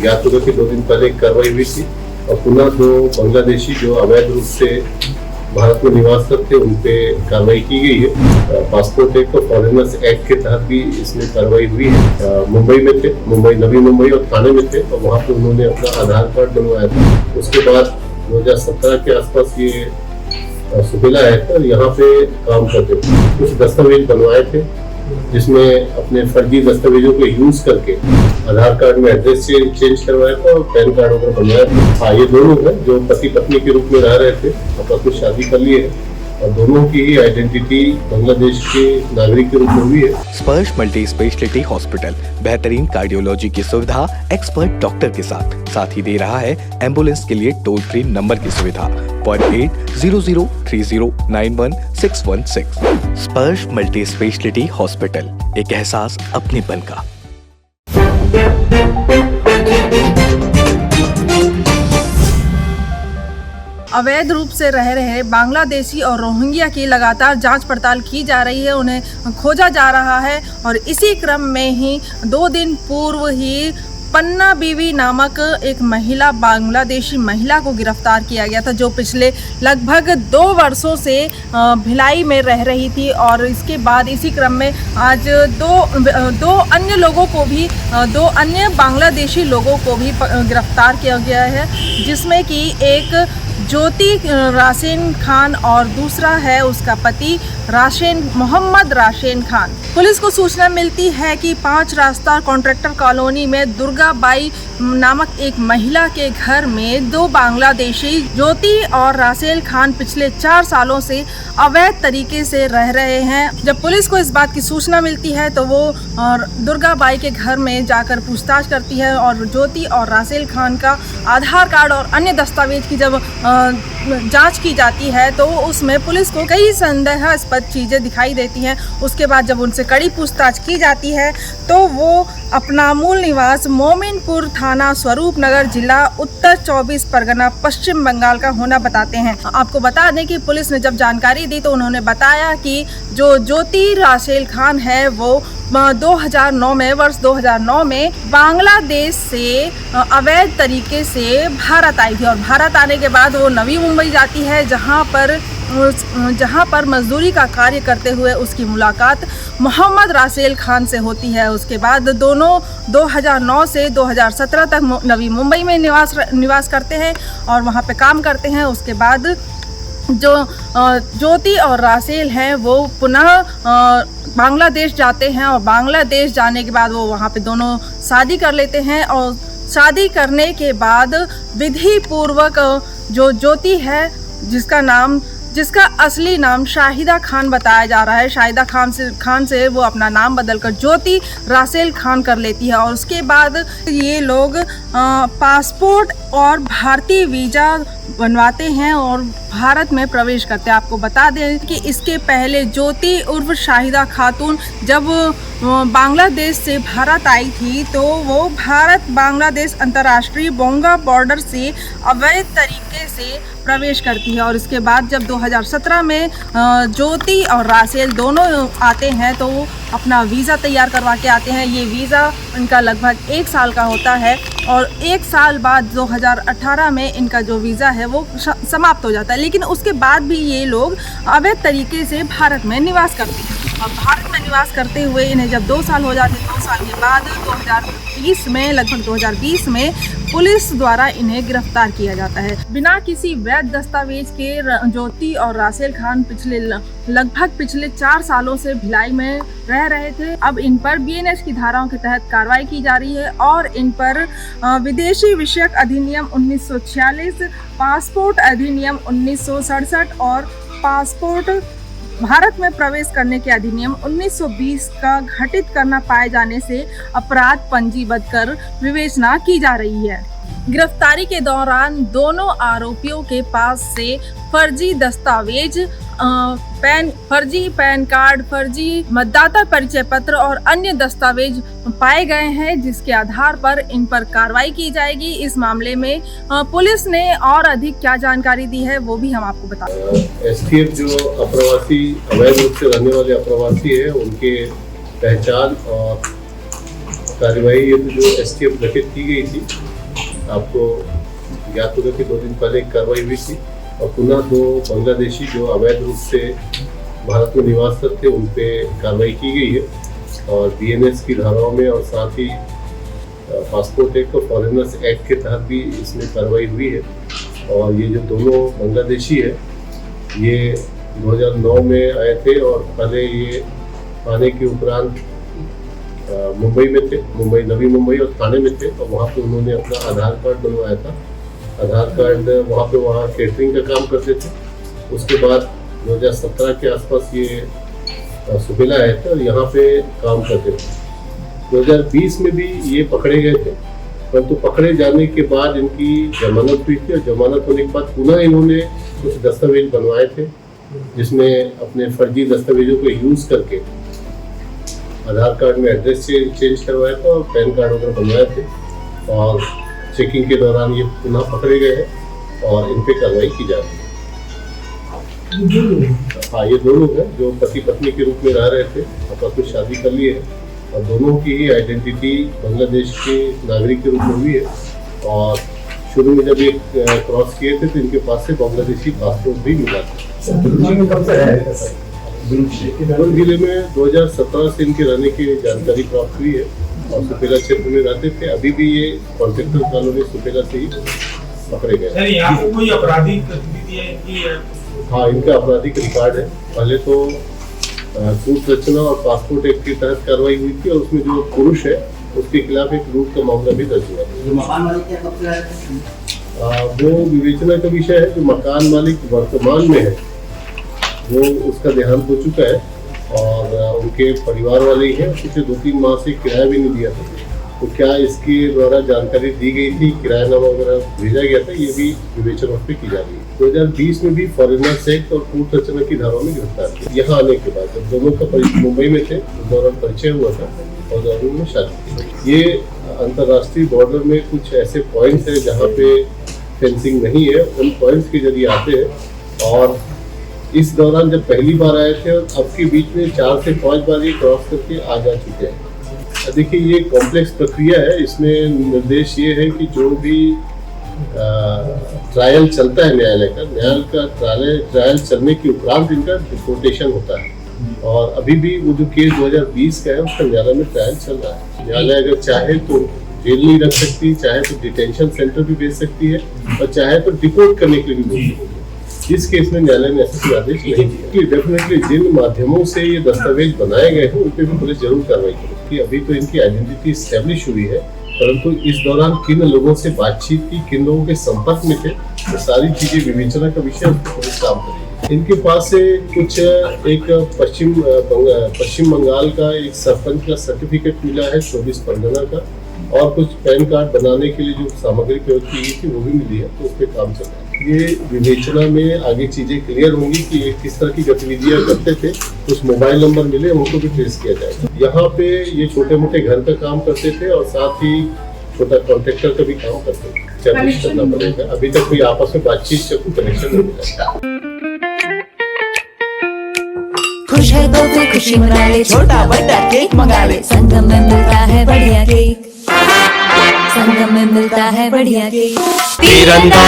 ज्ञात होगा कि 2 दिन पहले एक कार्रवाई हुई थी और पुनः 2 बांग्लादेशी जो अवैध रूप से भारत में निवास करते उन पे कार्रवाई की गई है। पासपोर्ट एक्ट और फॉरेनर्स एक्ट के तहत भी इसमें कार्रवाई हुई है। मुंबई में थे, नवी मुंबई और थाने में थे और वहाँ पे उन्होंने अपना आधार कार्ड बनवाया था। उसके बाद 2017 के आसपास ये सुबेला है और यहाँ पे काम करते थे। कुछ दस्तावेज बनवाए थे जिसमें अपने फर्जी दस्तावेजों को यूज करके आधार कार्ड में एड्रेस चेंज करवाया था और पैन कार्ड वगैरह बनवाया था। ये दोनों हैं जो पति पत्नी के रूप में रह रहे थे, आपस में शादी कर लिए है और दोनों की ही आइडेंटिटी बांग्लादेश के नागरिक के रूप में हुई है। स्पर्श मल्टी स्पेशलिटी हॉस्पिटल बेहतरीन कार्डियोलॉजी की सुविधा एक्सपर्ट डॉक्टर के साथ ही दे रहा है एम्बुलेंस के लिए टोल फ्री नंबर की सुविधा 08003091616। स्पर्श मल्टी स्पेशलिटी हॉस्पिटल, एक एहसास अपनेपन का। अवैध रूप से रह रहे बांग्लादेशी और रोहिंग्या की लगातार जांच पड़ताल की जा रही है, उन्हें खोजा जा रहा है। और इसी क्रम में ही 2 दिन पूर्व ही पन्ना बीवी नामक एक महिला, बांग्लादेशी महिला को गिरफ्तार किया गया था, जो पिछले लगभग 2 वर्षों से भिलाई में रह रही थी। और इसके बाद इसी क्रम में आज दो अन्य लोगों को भी, 2 अन्य बांग्लादेशी लोगों को भी गिरफ्तार किया गया है, जिसमें कि एक ज्योति राशेन खान और दूसरा है उसका पति मोहम्मद राशेन खान। पुलिस को सूचना मिलती है कि 5 रास्ता कॉन्ट्रैक्टर कॉलोनी में दुर्गा बाई नामक एक महिला के घर में 2 बांग्लादेशी ज्योति और राशेन खान पिछले 4 सालों से अवैध तरीके से रह रहे हैं। जब पुलिस को इस बात की सूचना मिलती है तो वो दुर्गा बाई के घर में जाकर पूछताछ करती है और ज्योति और राशेन खान का आधार कार्ड और अन्य दस्तावेज की जब जांच की जाती है तो उसमें पुलिस को कई संदेहास्पद चीज़ें दिखाई देती हैं। उसके बाद जब उनसे कड़ी पूछताछ की जाती है तो वो अपना मूल निवास मोमिनपुर थाना स्वरूप नगर जिला उत्तर 24 परगना पश्चिम बंगाल का होना बताते हैं। आपको बता दें कि पुलिस ने जब जानकारी दी तो उन्होंने बताया कि जो ज्योति राशेन खान है वो 2009 में बांग्लादेश से अवैध तरीके से भारत आई थी और भारत आने के बाद वो नवी मुंबई जाती है, जहां पर मजदूरी का कार्य करते हुए उसकी मुलाकात मोहम्मद राशेन खान से होती है। उसके बाद दोनों 2009 से 2017 तक नवी मुंबई में निवास करते हैं और वहां पे काम करते हैं। उसके बाद जो ज्योति और राशेन हैं वो पुनः बांग्लादेश जाते हैं और बांग्लादेश जाने के बाद वो वहाँ पे दोनों शादी कर लेते हैं और शादी करने के बाद विधि पूर्वक जो ज्योति है, जिसका असली नाम शाहिदा खान बताया जा रहा है, शाहिदा खान से वो अपना नाम बदलकर ज्योति राशेन खान कर लेती है। और उसके बाद ये लोग पासपोर्ट और भारतीय वीज़ा बनवाते हैं और भारत में प्रवेश करते हैं। आपको बता दें कि इसके पहले ज्योति उर्फ शाहिदा खातून जब बांग्लादेश से भारत आई थी तो वो भारत बांग्लादेश अंतर्राष्ट्रीय बोंगा बॉर्डर से अवैध तरीके से प्रवेश करती है। और इसके बाद जब 2017 में ज्योति और राशेन दोनों आते हैं तो अपना वीज़ा तैयार करवा के आते हैं। ये वीज़ा इनका लगभग 1 साल का होता है और 1 साल बाद 2018 में इनका जो वीज़ा है वो समाप्त हो जाता है। लेकिन उसके बाद भी ये लोग अवैध तरीके से भारत में निवास करते हैं और भारत में निवास करते हुए इन्हें जब 2 साल हो जाते हैं, 2 साल के बाद 2020 में पुलिस द्वारा इन्हें गिरफ्तार किया जाता है। बिना किसी वैध दस्तावेज के ज्योति और राशेन खान लगभग पिछले 4 सालों से भिलाई में रह रहे थे। अब इन पर BNS की धाराओं के तहत कार्रवाई की जा रही है और इन पर विदेशी विषयक अधिनियम 1946, पासपोर्ट अधिनियम 1967 और पासपोर्ट भारत में प्रवेश करने के अधिनियम 1920 का घटित करना पाए जाने से अपराध पंजीबद्ध कर विवेचना की जा रही है। गिरफ्तारी के दौरान दोनों आरोपियों के पास से फर्जी दस्तावेज, फर्जी पैन कार्ड, फर्जी मतदाता परिचय पत्र और अन्य दस्तावेज पाए गए हैं, जिसके आधार पर इन पर कार्रवाई की जाएगी। इस मामले में पुलिस ने और अधिक क्या जानकारी दी है वो भी हम आपको बता दें। STF जो अप्रवासी अवैध रूप से रहने वाले अप्रवासी है उनके पहचान और कार्यवाही ये तो जो STF गठित की गई थी, आपको याद होगा कि 2 दिन पहले एक कार्रवाई हुई थी और पुनः 2 बांग्लादेशी जो अवैध रूप से भारत में निवासरत थे उन पे कार्रवाई की गई है और BNS की धाराओं में और साथ ही पासपोर्ट एक्ट और फॉरेनर्स एक्ट के तहत भी इसमें कार्रवाई हुई है। और ये जो दोनों बांग्लादेशी है ये 2009 में आए थे और पहले ये आने के उपरांत मुंबई में थे, नवी मुंबई और थाने में थे और वहाँ पे उन्होंने अपना आधार कार्ड बनवाया था। आधार कार्ड वहाँ केटरिंग का काम करते थे। उसके बाद 2017 के आसपास ये सुबेला आए थे और यहाँ पे काम करते थे। 2020 में भी ये पकड़े गए थे, परंतु पकड़े जाने के बाद इनकी जमानत हुई थी और जमानत होने के बाद पुनः इन्होंने कुछ दस्तावेज बनवाए थे जिसमें अपने फर्जी दस्तावेजों को यूज़ करके आधार कार्ड में एड्रेस चेंज करवाया था और पैन कार्ड वगैरह बनवाए थे और चेकिंग के दौरान ये पुनः पकड़े गए हैं और इन पे कार्रवाई की जा रही है। हाँ, ये 2 लोग हैं जो पति पत्नी के रूप में रह रहे थे, आपस में शादी कर लिए हैं और दोनों की ही आइडेंटिटी बांग्लादेश के नागरिक के रूप में हुई है। और शुरू में जब ये क्रॉस किए थे तो इनके पास से बांग्लादेशी पासपोर्ट भी मिला था। दुर्ग जिले में 2017 से इनके रहने की जानकारी प्राप्त हुई है और सुपेला क्षेत्र में रहते थे। अभी भी ये कॉन्ट्रैक्टर कॉलोनी सुपेला से ही पकड़े गए। यहाँ पे कोई आपराधिक गतिविधि है कि? हाँ, इनका आपराधिक रिकॉर्ड है। पहले तो कूट रचना और पासपोर्ट एक्ट के तहत कार्रवाई हुई थी और उसमें जो पुरुष है उसके खिलाफ एक लूट का मामला भी दर्ज हुआ है। वो विवेचना का विषय है। जो मकान मालिक वर्तमान में है वो उसका देहांत हो चुका है और उनके परिवार वाले ही हैं। पिछले 2-3 माह से किराया भी नहीं दिया था, तो क्या इसके द्वारा जानकारी दी गई थी, किरायानामा वगैरह भेजा गया था, ये भी विवेचना उस पर की जा रही है। 2020 में भी फॉरेनर्स एक्ट और कूट रचना की धाराओं में गिरफ्तार किया। यहाँ आने के बाद जब दोनों का मुंबई में थे उस दौरान परिचय हुआ था और दौरान में शादी की। ये अंतर्राष्ट्रीय बॉर्डर में कुछ ऐसे पॉइंट्स हैं जहाँ पे फेंसिंग नहीं है, उन पॉइंट्स के जरिए आते हैं और इस दौरान जब पहली बार आए थे और अब के बीच में 4 से 5 बार ये क्रॉस करके आ जा चुके हैं। देखिए, ये कॉम्प्लेक्स प्रक्रिया है। इसमें निर्देश ये है कि जो भी ट्रायल चलता है न्यायालय का ट्रायल चलने के उपरांत इनका डिपोर्टेशन होता है और अभी भी वो जो केस 2020 का है उसका न्यायालय में ट्रायल चल रहा है। न्यायालय अगर चाहे तो जेल नहीं रख सकती, चाहे तो डिटेंशन सेंटर भी भेज सकती है और चाहे तो डिपोर्ट करने के लिए भी भेज सकती है। इस केस में न्यायालय ने ऐसा कोई आदेश नहीं दिया। डेफिनेटली जिन माध्यमों से ये दस्तावेज बनाए गए हैं उन पर भी पुलिस जरूर कार्रवाई करेगी। अभी तो इनकी आइडेंटिटी स्टैब्लिश हुई है, परंतु इस दौरान किन लोगों से बातचीत की, किन लोगों के संपर्क में थे, तो सारी चीजें विवेचना का विषय पुलिस काम करेगी। इनके पास से कुछ एक पश्चिम बंगाल का एक सरपंच का सर्टिफिकेट मिला है 24 परगना का और कुछ पैन कार्ड बनाने के लिए जो सामग्री प्रयोग की गई थी वो भी मिली है, तो उस पर काम चल रहा है। ये विवेचना में आगे चीजें क्लियर होंगी कि ये किस तरह की गतिविधियां करते थे। कुछ मोबाइल नंबर मिले, उनको भी ट्रेस किया जाएगा। यहाँ पे ये छोटे मोटे घर का काम करते थे और साथ ही छोटा कॉन्ट्रैक्टर का भी काम करते थे। चेक करना पड़ेगा, अभी तक कोई आपस में बातचीत से कोई कनेक्शन नहीं मिला। खुश है तो कोई खुशी मना ले, छोटा बड़ा केक मंगा ले। संगम में मिलता है बढ़िया केक, संगम में मिलता है बढ़िया केक। तिरंगा